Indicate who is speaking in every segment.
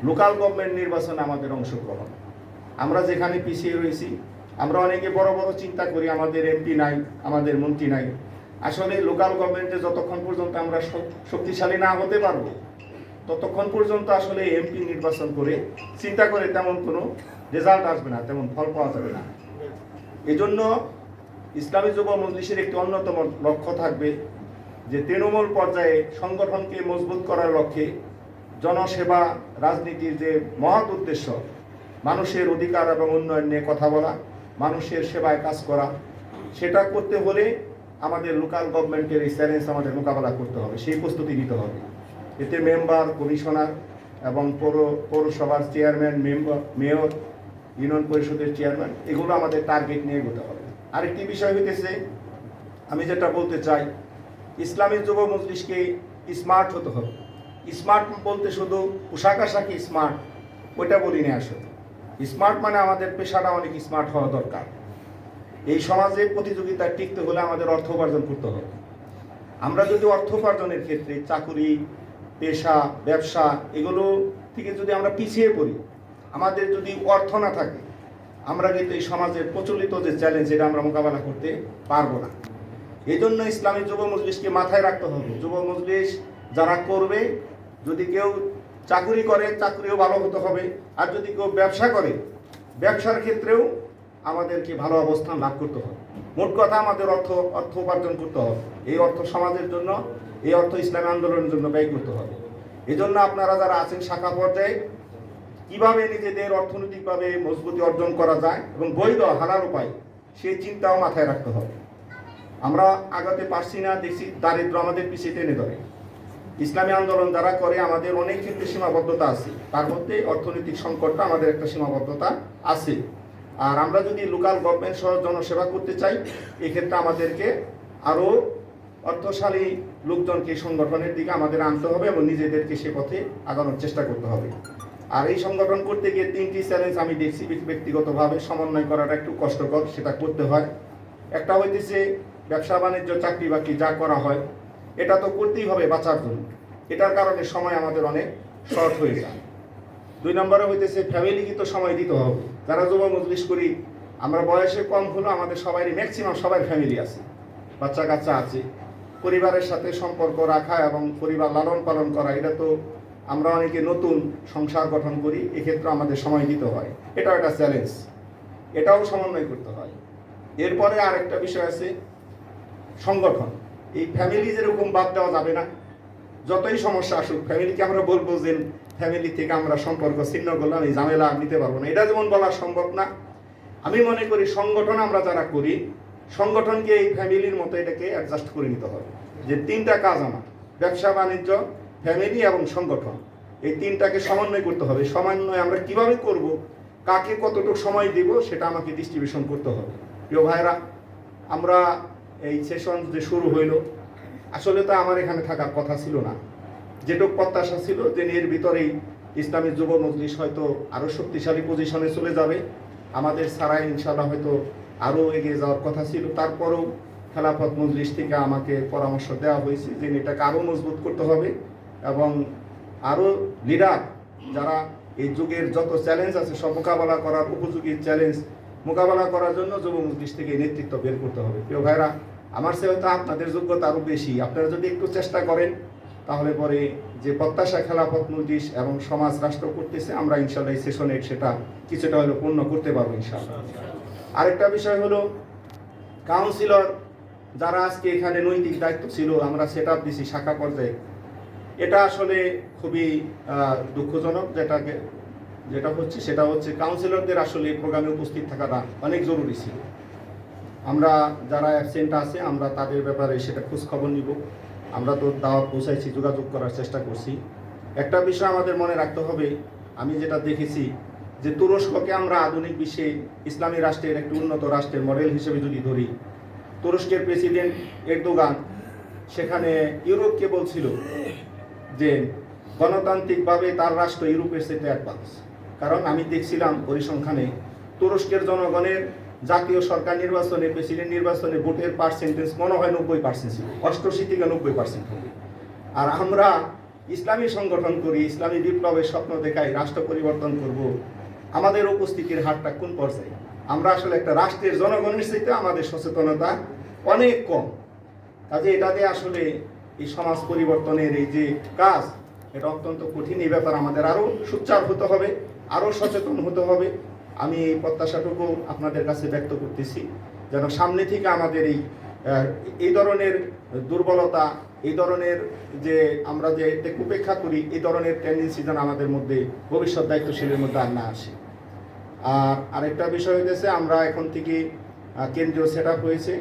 Speaker 1: Local government নির্বাচনে আমাদের অংশগ্রহণ। আমরা যেখানে পিছিয়ে রয়েছি, আমরা অনেকে বড় বড় চিন্তা করি আমাদের এমপি নাই, আমাদের মন্ত্রী নাই। আসলে লোকাল গভর্নমেন্টে যতক্ষণ পর্যন্ত আমরা শক্তিশালী না হতে পারবো, ততক্ষণ পর্যন্ত আসলে এমপি নির্বাচন করে চিন্তা করে তেমন কোনো রেজাল্ট আসবে না, তেমন ফল পাওয়া যাবে না। এজন্য ইসলামী যুব মজলিসের একটি অন্যতম লক্ষ্য থাকবে যে তৃণমূল পর্যায়ে সংগঠনকে মজবুত করার লক্ষ্যে জনসেবা রাজনীতির যে মহৎ উদ্দেশ্য, মানুষের অধিকার এবং উন্নয়ন নিয়ে কথা বলা, মানুষের সেবায় কাজ করা, সেটা করতে হলে আমাদের লোকাল গভর্নমেন্টের এই চ্যালেঞ্জ আমাদের মোকাবেলা করতে হবে, সেই প্রস্তুতি নিতে হবে। এতে মেম্বার, কমিশনার এবং পৌরসভার চেয়ারম্যান, মেয়র, ইউনিয়ন পরিষদের চেয়ারম্যান, এগুলো আমাদের টার্গেট নিয়ে এগোতে হবে। আরেকটি বিষয় হইতেছে, আমি যেটা বলতে চাই, ইসলামী যুব মজলিসকে স্মার্ট হতে হবে। স্মার্ট বলতে শুধু পোশাক আশাকে স্মার্ট ওইটা বলি না, আসলে স্মার্ট মানে আমাদের পেশাটা অনেক স্মার্ট হওয়া দরকার। এই সমাজে প্রতিযোগিতায় টিকতে হলে আমাদের অর্থ উপার্জন করতে হবে। আমরা যদি অর্থ উপার্জনের ক্ষেত্রে চাকুরি, পেশা, ব্যবসা এগুলো থেকে যদি আমরা পিছিয়ে পড়ি, আমাদের যদি অর্থ না থাকে, আমরা কিন্তু এই সমাজের প্রচলিত যে চ্যালেঞ্জ, এটা আমরা মোকাবেলা করতে পারবো না। এই জন্য ইসলামী যুব মজলিসকে মাথায় রাখতে হবে। যুব মজলিস যারা করবে, যদি কেউ চাকুরি করে, চাকুরিও ভালো হতে হবে, আর যদি কেউ ব্যবসা করে, ব্যবসার ক্ষেত্রেও আমাদেরকে ভালো অবস্থান লাভ করতে হবে। মোট কথা আমাদের অর্থ উপার্জন করতে হবে। এই অর্থ সমাজের জন্য, এই অর্থ ইসলামী আন্দোলনের জন্য ব্যয় করতে হবে। এই জন্য আপনারা যারা আছেন শাখা পর্যায়ে, কিভাবে নিজেদের অর্থনৈতিকভাবে মজবুতি অর্জন করা যায় এবং বৈধ হালাল উপায়, সেই চিন্তাও মাথায় রাখতে হবে। আমরা আগাতে পারছি না, দেখছি দারিদ্র আমাদের পিছিয়ে টেনে ধরে। ইসলামী আন্দোলন যারা করে, আমাদের অনেক ক্ষেত্রে সীমাবদ্ধতা আছে, তার মধ্যে অর্থনৈতিক সংকটটা আমাদের একটা সীমাবদ্ধতা আছে। আর আমরা যদি লোকাল গভর্নমেন্ট সহ জনসেবা করতে চাই, এক্ষেত্রে আমাদেরকে আরও অর্থশালী লোকজনকে সংগঠনের দিকে আমাদের আনতে হবে এবং নিজেদেরকে সে পথে আগানোর চেষ্টা করতে হবে। আর এই সংগঠন করতে গিয়ে 3টি চ্যালেঞ্জ আমি দেখছি ব্যক্তিগতভাবে সমন্বয় করাটা একটু কষ্টকর, সেটা করতে হয়। একটা হইতেছে ব্যবসা বাণিজ্য, চাকরি বাকরি যা করা হয়, এটা তো করতেই হবে বাঁচার জন্য, এটার কারণে সময় আমাদের অনেক শর্ট হয়ে যায়। 2 নম্বরে হইতেছে ফ্যামিলিকে তো সময় দিতে হবে। যারা যুব মজলিস করি, আমরা বয়সে কম হলেও আমাদের সবারই ম্যাক্সিমাম সবাই ফ্যামিলি আছে, বাচ্চা কাচ্চা আছে। পরিবারের সাথে সম্পর্ক রাখা এবং পরিবার লালন পালন করা, এটা তো আমরা অনেকে নতুন সংসার গঠন করি, এক্ষেত্রে আমাদের সময় দিতে হয়, এটাও একটা চ্যালেঞ্জ, এটাও সমন্বয় করতে হয়। এরপরে আরেকটা বিষয় আছে সংগঠন। এই ফ্যামিলি যেরকম বাদ দেওয়া যাবে না, যতই সমস্যা আসুক, ফ্যামিলিকে আমরা বলবো যে ফ্যামিলি থেকে আমরা সম্পর্ক ছিন্ন করলাম, এই ঝামেলা নিতে পারবো না, এটা যেমন বলা সম্ভব না। আমি মনে করি সংগঠন আমরা যারা করি, সংগঠনকে এই ফ্যামিলির মতো এটাকে অ্যাডজাস্ট করে নিতে হবে, যে 3টা কাজ আমার, ব্যবসা বাণিজ্য, ফ্যামিলি এবং সংগঠন, এই 3টাকে সমন্বয় করতে হবে। সমন্বয় আমরা কিভাবে করব, কাকে কতটুকু সময় দিব, সেটা আমাকে ডিস্ট্রিবিউশন করতে হবে। প্রিয় ভাইরা, আমরা এই সেশন যে শুরু হইল, আসলে তো আমার এখানে থাকার কথা ছিল না। যেটুকু প্রত্যাশা ছিল যে এর ভিতরেই ইসলামী যুব মজলিস হয়তো আরও শক্তিশালী পজিশনে চলে যাবে, আমাদের ছাড়াই ইনশাআল্লাহ হয়তো আরও এগিয়ে যাওয়ার কথা ছিল। তারপরেও খেলাফত মজলিস থেকে আমাকে পরামর্শ দেওয়া হয়েছে যে এটাকে আরও মজবুত করতে হবে এবং আরও লিডার যারা এই যুগের যত চ্যালেঞ্জ আছে সব মোকাবেলা করার উপযোগী চ্যালেঞ্জ মোকাবেলা করার জন্য যুব মজলিস থেকে নেতৃত্ব বের করতে হবে। প্রিয় ভাইরা, আমার চেয়ে হয়তো আপনাদের যোগ্যতা আরও বেশি, আপনারা যদি একটু চেষ্টা করেন, তাহলে পরে যে প্রত্যাশা খেলাফত মজলিস এবং সমাজ রাষ্ট্র করতেছে, আমরা ইনশাআল্লাহ এই সেশনে সেটা কিছুটা হলেও পূর্ণ করতে পারবো ইনশাআল্লাহ। আরেকটা বিষয় হলো কাউন্সিলর যারা আজকে এখানে নৈতিক দায়িত্ব ছিল, আমরা সেট আপ দিছি শাখা পর্যায়ে, এটা আসলে খুবই দুঃখজনক। সেটা হচ্ছে কাউন্সিলরদের আসলে প্রোগ্রামে উপস্থিত থাকাটা অনেক জরুরি ছিল। আমরা যারা অ্যাবসেন্ট আছে, আমরা তাদের ব্যাপারে সেটা খোঁজ খবর নিব। আমরা তো দাওয়াত পৌঁছাইছি, যোগাযোগ করার চেষ্টা করছি। একটা বিষয় আমাদের মনে রাখতে হবে, আমি যেটা দেখেছি যে তুরস্ককে আমরা আধুনিক বিশ্বে ইসলামী রাষ্ট্রের একটি উন্নত রাষ্ট্রের মডেল হিসেবে যদি ধরি, তুরস্কের প্রেসিডেন্ট এরদোগান সেখানে ইউরোপকে বলছিল যে গণতান্ত্রিকভাবে তার রাষ্ট্র ইউরোপের চেয়ে অ্যাডভান্স। কারণ আমি দেখছিলাম পরিসংখ্যানে তুরস্কের জনগণের জাতীয় সরকার নির্বাচনে, প্রেসিডেন্ট নির্বাচনে ভোটের পার্সেন্টেজ মনে হয় 90% ছিল, 88 থেকে 90% হবে। আর আমরা ইসলামী সংগঠন করি, ইসলামী বিপ্লবের স্বপ্ন দেখাই, রাষ্ট্র পরিবর্তন করব, আমাদের উপস্থিতির হারটা কোন পর্যায়ে? আমরা আসলে একটা রাষ্ট্রের জনগণের চাইতে আমাদের সচেতনতা অনেক কম। কাজে এটাতে আসলে এই সমাজ পরিবর্তনের এই যে কাজ, এটা অত্যন্ত কঠিন। এই ব্যাপারে আমাদের আরও সোচ্চার হতে হবে, আরও সচেতন হতে হবে। আমি এই প্রত্যাশাটুকু আপনাদের কাছে ব্যক্ত করতেছি, যেন সামনে থেকে আমাদের এই ধরনের দুর্বলতা, এই ধরনের যে আমরা যে উপেক্ষা করি, এই ধরনের টেন্ডেন্সি যেন আমাদের মধ্যে ভবিষ্যৎ দায়িত্বশীলের মধ্যে আর না আসে। আর আরেকটা বিষয় হইতেছে, আমরা এখন থেকে কেন্দ্রীয় সেট আপ হয়েছে,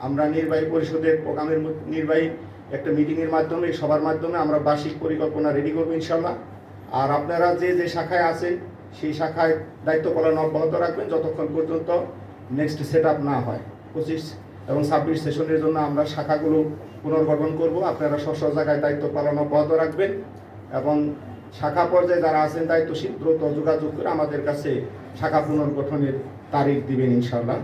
Speaker 1: আমরা নির্বাহী পরিষদের প্রোগ্রামের নির্বাহী একটা মিটিংয়ের মাধ্যমে, সবার মাধ্যমে আমরা বার্ষিক পরিকল্পনা রেডি করবো ইনশাল্লাহ। আর আপনারা যে যে শাখায় আছেন সেই শাখায় দায়িত্ব পালন অব্যাহত রাখবেন যতক্ষণ পর্যন্ত নেক্সট সেট আপ না হয়। 25 এবং 26 সেশনের জন্য আমরা শাখাগুলো পুনর্গঠন করব। আপনারা স্ব জায়গায় দায়িত্ব পালন অব্যাহত রাখবেন এবং শাখা পর্যায়ে যারা আছেন দায়িত্বশীল দ্রুত যোগাযোগ করে আমাদের কাছে শাখা পুনর্গঠনের তারিখ দিবেন ইনশাল্লাহ।